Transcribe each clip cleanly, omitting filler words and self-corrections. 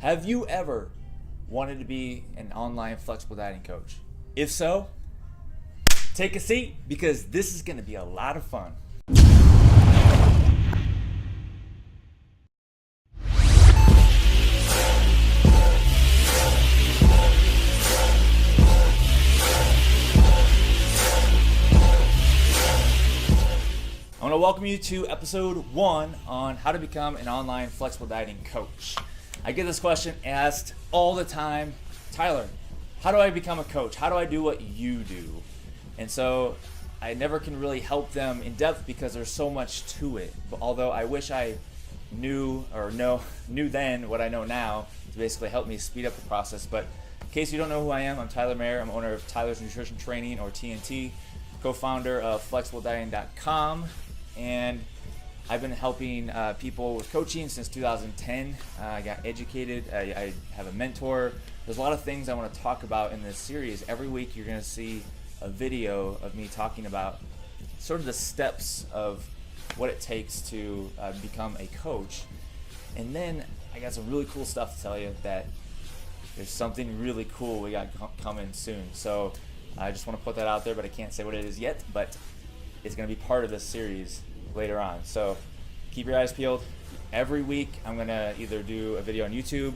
Have you ever wanted to be an online flexible dieting coach? If so, take a seat because this is going to be a lot of fun. I want to welcome you to episode 1 on how to become an online flexible dieting coach. I get this question asked all the time. Tyler, how do I become a coach? How do I do what you do? And so I never can really help them in depth because there's so much to it. But although I wish I knew then what I know now to basically help me speed up the process. But in case you don't know who I am, I'm Tyler Mayer. I'm owner of Tyler's Nutrition Training, or TNT, co-founder of FlexibleDieting.com. And I've been helping people with coaching since 2010. I got educated. I have a mentor. There's a lot of things I want to talk about in this series. Every week you're going to see a video of me talking about sort of the steps of what it takes to become a coach. And then I got some really cool stuff to tell you that there's something really cool we got coming soon. So I just want to put that out there, but I can't say what it is yet. But it's going to be part of this series later on. So keep your eyes peeled. Every week I'm going to either do a video on YouTube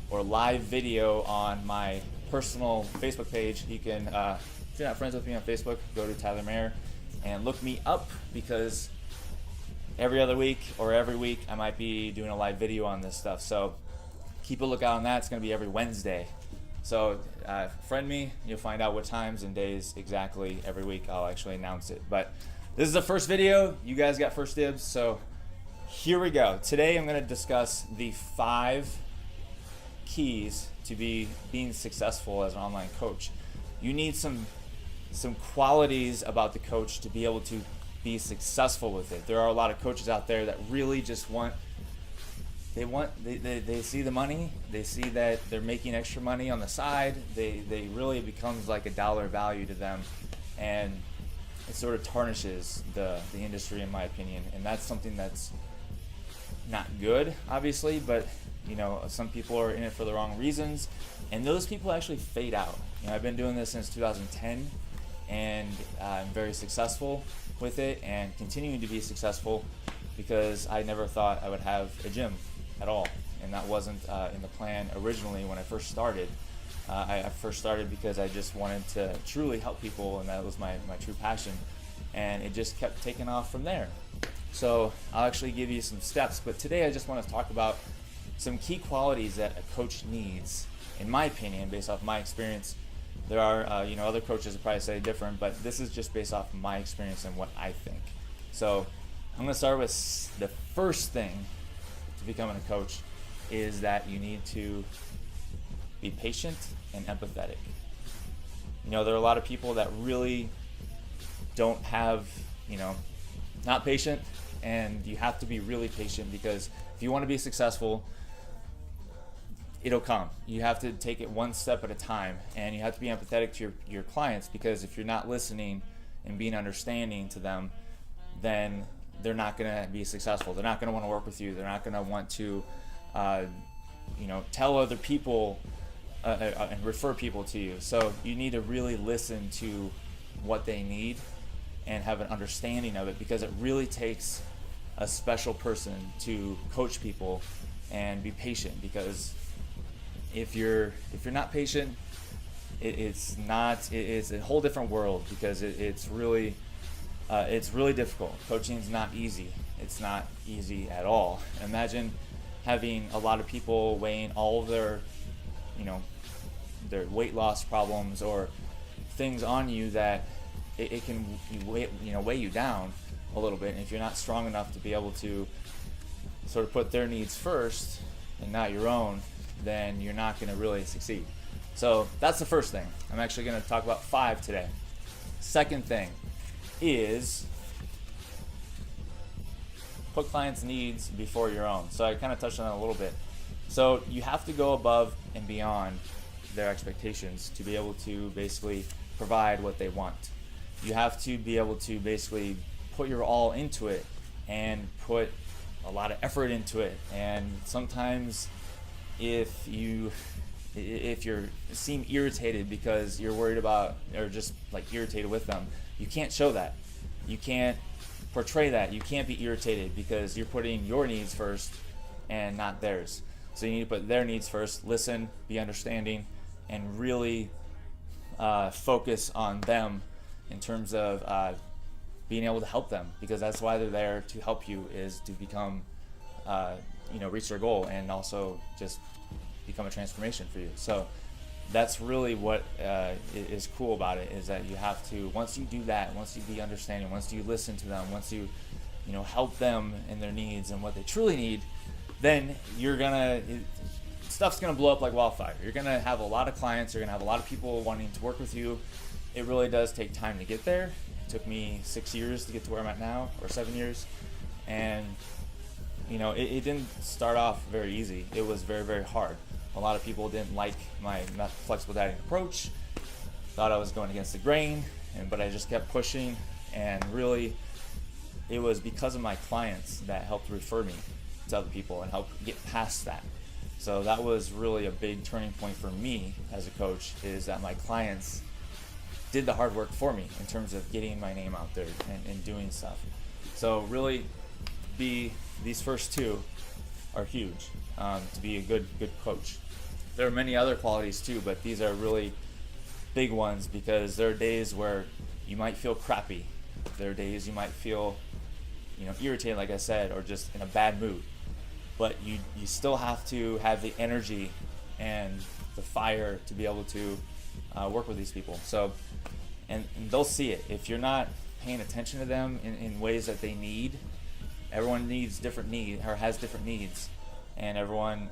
or live video on my personal Facebook page. You can, if you're not friends with me on Facebook, go to Tyler Mayer and look me up, because every other week or every week I might be doing a live video on this stuff. So keep a lookout on that. It's going to be every Wednesday. So friend me, you'll find out what times and days exactly every week. I'll actually announce it. But this is the first video. You guys got first dibs. So here we go. Today I'm going to discuss the 5 keys to being successful as an online coach. You need some qualities about the coach to be able to be successful with it. There are a lot of coaches out there that really just they see the money, they see that they're making extra money on the side, they really, it becomes like a dollar value to them, and it sort of tarnishes the industry, in my opinion. And that's something that's not good, obviously, but you know, some people are in it for the wrong reasons, and those people actually fade out. You know, I've been doing this since 2010, and I'm very successful with it and continuing to be successful because I never thought I would have a gym at all, and that wasn't in the plan originally when I first started. I first started because I just wanted to truly help people, and that was my true passion, and it just kept taking off from there. So I'll actually give you some steps, but today I just want to talk about some key qualities that a coach needs, in my opinion, based off my experience. There are other coaches that probably say different, but this is just based off my experience and what I think. So I'm going to start with the first thing to becoming a coach is that you need to be patient and empathetic. You know, there are a lot of people that really don't have, not patient, and you have to be really patient, because if you want to be successful, it'll come. You have to take it one step at a time, and you have to be empathetic to your clients, because if you're not listening and being understanding to them, then they're not going to be successful. They're not going to want to work with you. They're not going to want to, tell other people and refer people to you. So you need to really listen to what they need and have an understanding of it, because it really takes a special person to coach people and be patient. Because if you're not patient, it's a whole different world, because it's really difficult. Coaching's not easy. It's not easy at all. Imagine having a lot of people weighing all of their weight loss problems or things on you that it can weigh you down a little bit. And if you're not strong enough to be able to sort of put their needs first and not your own, then you're not going to really succeed. So that's the first thing. I'm actually going to talk about 5 today. Second thing is put clients' needs before your own. So I kind of touched on that a little bit. So you have to go above and beyond their expectations to be able to basically provide what they want. You have to be able to basically put your all into it and put a lot of effort into it. And sometimes if you seem irritated because you're worried about or just like irritated with them, you can't show that. You can't portray that. You can't be irritated because you're putting your needs first and not theirs. So you need to put their needs first, listen, be understanding, and really focus on them in terms of being able to help them, because that's why they're there, to help you, is to become, reach their goal and also just become a transformation for you. So that's really what is cool about it, is that you have to, once you do that, once you be understanding, once you listen to them, once you help them in their needs and what they truly need, then stuff's gonna blow up like wildfire. You're gonna have a lot of clients, you're gonna have a lot of people wanting to work with you. It really does take time to get there. It took me 6 years to get to where I'm at now, or 7 years, and it didn't start off very easy. It was very, very hard. A lot of people didn't like my flexible dieting approach, thought I was going against the grain, but I just kept pushing, and really it was because of my clients that helped refer me to other people and help get past that. So that was really a big turning point for me as a coach, is that my clients did the hard work for me in terms of getting my name out there and doing stuff. So really, these first two are huge to be a good coach. There are many other qualities too, but these are really big ones, because there are days where you might feel crappy. There are days you might feel irritated, like I said, or just in a bad mood. But you still have to have the energy and the fire to be able to work with these people. So, and they'll see it. If you're not paying attention to them in ways that they need, everyone needs different needs, or has different needs, and everyone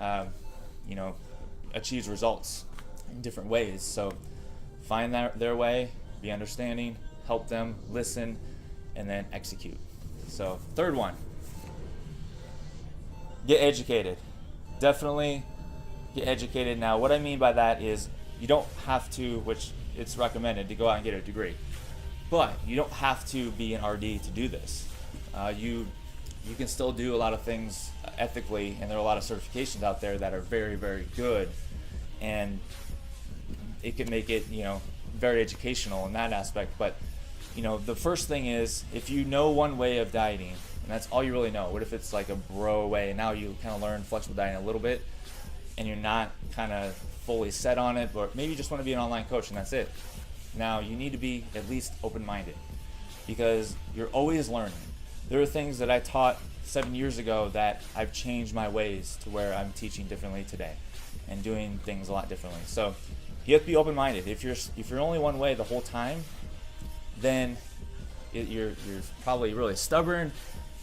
achieves results in different ways. So find their way, be understanding, help them, listen, and then execute. So third one, get educated. Definitely get educated. Now, what I mean by that is you don't have to, which it's recommended to go out and get a degree, but you don't have to be an RD to do this. You can still do a lot of things ethically, and there are a lot of certifications out there that are very, very good, and it can make it very educational in that aspect. But the first thing is, if you know one way of dieting, and that's all you really know. What if it's like a bro way, and now you kind of learn flexible dieting a little bit, and you're not kind of fully set on it, but maybe you just want to be an online coach and that's it. Now you need to be at least open-minded, because you're always learning. There are things that I taught 7 years ago that I've changed my ways to where I'm teaching differently today and doing things a lot differently. So you have to be open-minded. If you're only one way the whole time, then you're probably really stubborn,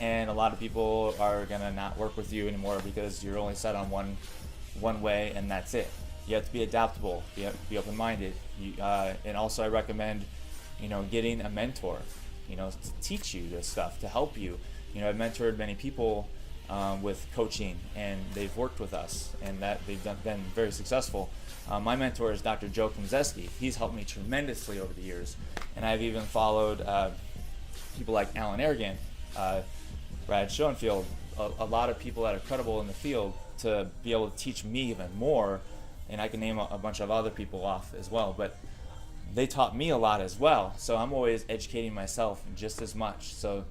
and a lot of people are gonna not work with you anymore because you're only set on one way, and that's it. You have to be adaptable. You have to be open-minded. And also I recommend, getting a mentor, to teach you this stuff, to help you. I've mentored many people with coaching, and they've worked with us, and that they've been very successful. My mentor is Dr. Joe Klemczewski. He's helped me tremendously over the years, and I've even followed people like Alan Aragon, Brad Schoenfield, a lot of people that are credible in the field to be able to teach me even more, and I can name a bunch of other people off as well, but they taught me a lot as well, so I'm always educating myself just as much. So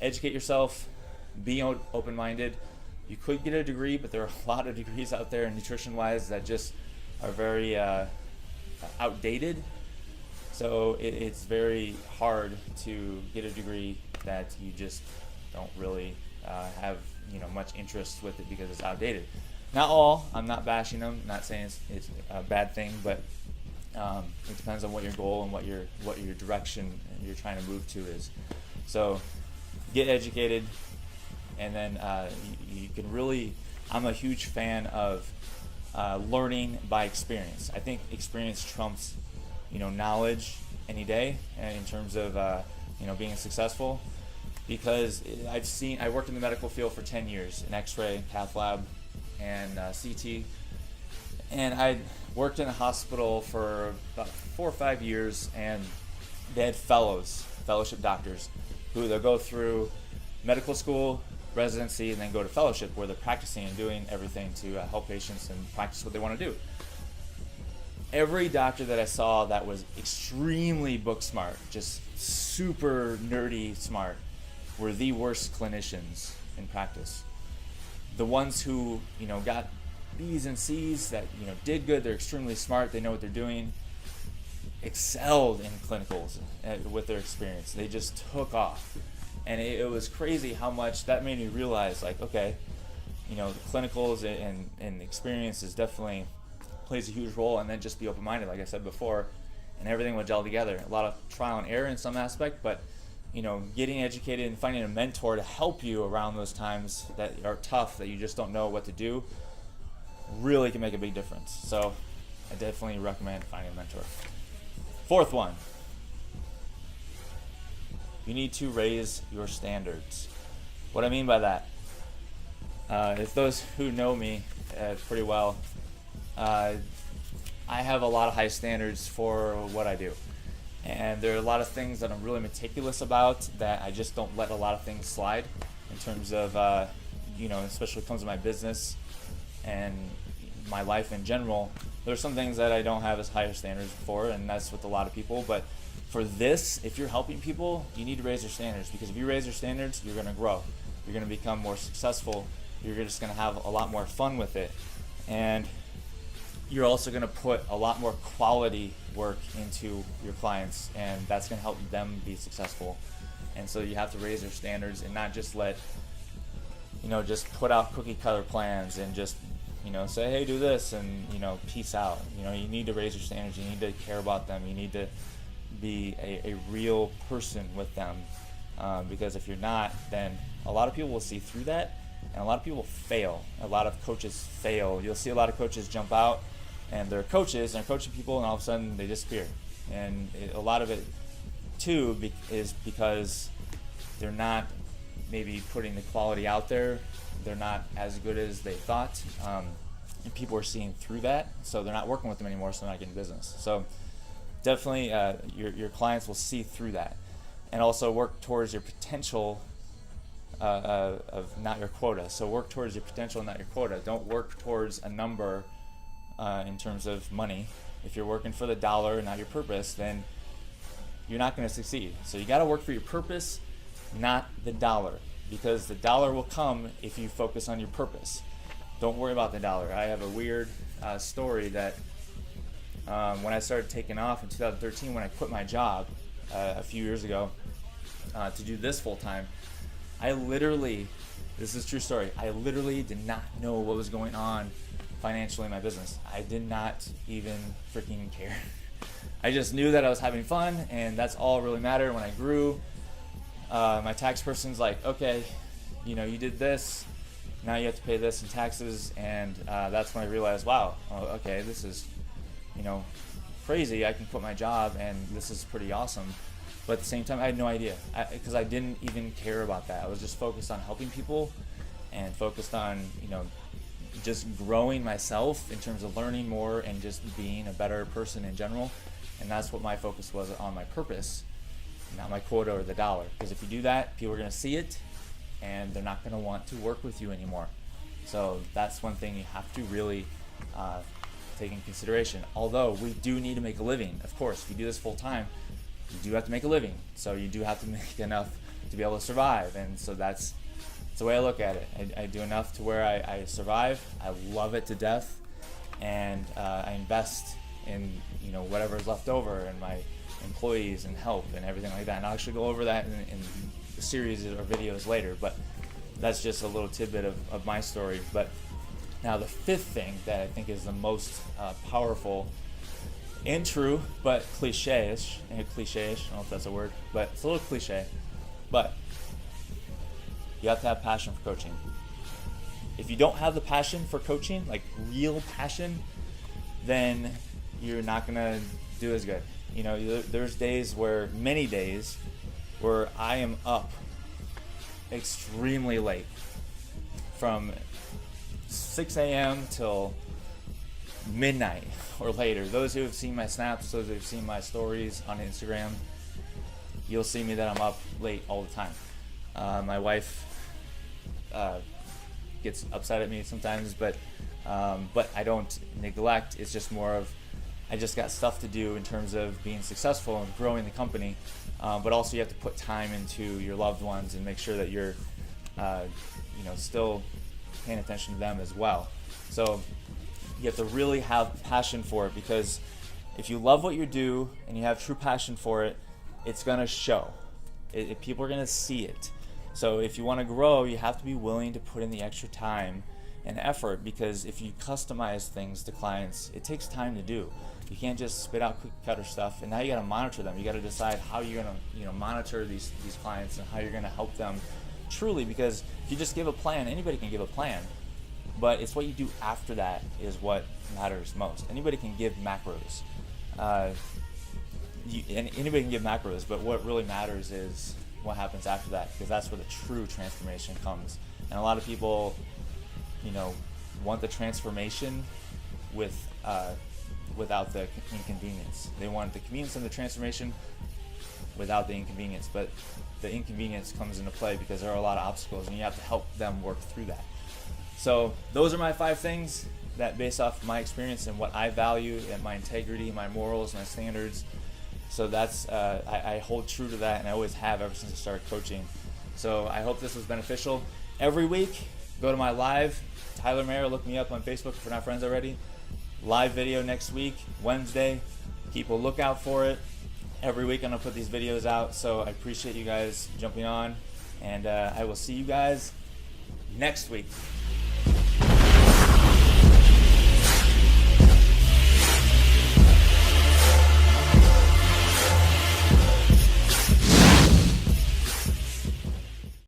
educate yourself, be open-minded. You could get a degree, but there are a lot of degrees out there nutrition-wise that just are very outdated. So it's very hard to get a degree that you just don't really have much interest with it because it's outdated. Not all. I'm not bashing them. Not saying it's a bad thing, but it depends on what your goal and what your direction you're trying to move to is. So get educated, and then you can really. I'm a huge fan of learning by experience. I think experience trumps knowledge any day, in terms of being successful. Because I worked in the medical field for 10 years in X-ray, cath lab, and CT, and I worked in a hospital for about 4 or 5 years, and they had fellowship doctors, who they'll go through medical school, residency, and then go to fellowship where they're practicing and doing everything to help patients and practice what they want to do. Every doctor that I saw that was extremely book smart, just super nerdy smart, were the worst clinicians in practice. The ones who, got B's and C's that, did good, they're extremely smart, they know what they're doing, excelled in clinicals with their experience. They just took off. And it was crazy how much that made me realize, like, okay, the clinicals and experience is definitely plays a huge role, and then just be open-minded, like I said before, and everything will gel together. A lot of trial and error in some aspect, but getting educated and finding a mentor to help you around those times that are tough, that you just don't know what to do, really can make a big difference. So I definitely recommend finding a mentor. Fourth one, you need to raise your standards. What I mean by that, if those who know me pretty well, I have a lot of high standards for what I do. And there are a lot of things that I'm really meticulous about that I just don't let a lot of things slide in terms of, especially when it comes to my business and my life in general. There's some things that I don't have as higher standards for, and that's with a lot of people. But for this, if you're helping people, you need to raise your standards, because if you raise your standards, you're going to grow. You're going to become more successful. You're just going to have a lot more fun with it. And you're also going to put a lot more quality work into your clients, and that's going to help them be successful. And so you have to raise your standards and not just let, just put out cookie cutter plans and just, say, hey, do this, and, peace out. You need to raise your standards. You need to care about them. You need to be a real person with them, because if you're not, then a lot of people will see through that, and a lot of people fail. A lot of coaches fail. You'll see a lot of coaches jump out, and they're coaches, and they're coaching people, and all of a sudden they disappear. And a lot of it, too, is because they're not maybe putting the quality out there. They're not as good as they thought, and people are seeing through that, so they're not working with them anymore, so they're not getting business. So definitely your clients will see through that. And also work towards your potential of not your quota. So work towards your potential, not your quota. Don't work towards a number in terms of money. If you're working for the dollar and not your purpose, then you're not going to succeed. So you got to work for your purpose, not the dollar, because the dollar will come if you focus on your purpose. Don't worry about the dollar. I have a weird story that when I started taking off in 2013, when I quit my job a few years ago to do this full time, this is a true story, I literally did not know what was going on financially in my business. I did not even freaking care. I just knew that I was having fun, and that's all really mattered. When I grew, my tax person's like, okay, you did this, now you have to pay this in taxes, and that's when I realized, wow, okay, this is, crazy. I can quit my job, and this is pretty awesome. But at the same time, I had no idea, because I didn't even care about that. I was just focused on helping people, and focused on, just growing myself in terms of learning more and just being a better person in general. And that's what my focus was on, my purpose, not my quota or the dollar. Because if you do that, people are going to see it, and they're not going to want to work with you anymore. So that's one thing you have to really take in consideration. Although we do need to make a living, of course. If you do this full time, you do have to make a living. So you do have to make enough to be able to survive. And so that's the way I look at it. I do enough to where I survive. I love it to death, and I invest in whatever is left over, and my employees and help and everything like that. And I'll actually go over that in the series or videos later, but that's just a little tidbit of my story. But now the fifth thing that I think is the most powerful and true, but cliche-ish. I don't know if that's a word, but it's a little cliche. But you have to have passion for coaching. If you don't have the passion for coaching, like real passion, then you're not gonna do as good. There's many days where I am up extremely late, from 6 a.m. till midnight or later. Those who have seen my snaps, those who have seen my stories on Instagram, you'll see me that I'm up late all the time. My wife gets upset at me sometimes, but I don't neglect. It's just more of I just got stuff to do in terms of being successful and growing the company, but also you have to put time into your loved ones and make sure that you're still paying attention to them as well. So you have to really have passion for it, because if you love what you do and you have true passion for it, it's going to show. People are going to see it. So if you want to grow, you have to be willing to put in the extra time and effort, because if you customize things to clients, it takes time to do. You can't just spit out cookie cutter stuff, and now you got to monitor them. You got to decide how you're going to monitor these clients and how you're going to help them truly, because if you just give a plan, anybody can give a plan, but it's what you do after that is what matters most. Anybody can give macros. Anybody can give macros, but what really matters is what happens after that, because that's where the true transformation comes. And a lot of people, want the transformation without the inconvenience. They want the convenience and the transformation without the inconvenience, but the inconvenience comes into play because there are a lot of obstacles, and you have to help them work through that. So those are my 5 things that, based off my experience and what I value and my integrity, my morals, my standards. So that's I hold true to that, and I always have ever since I started coaching. So I hope this was beneficial. Every week, go to my live, Tyler Mayer. Look me up on Facebook if we're not friends already. Live video next week, Wednesday. Keep a lookout for it. Every week I'm going to put these videos out, so I appreciate you guys jumping on, and I will see you guys next week.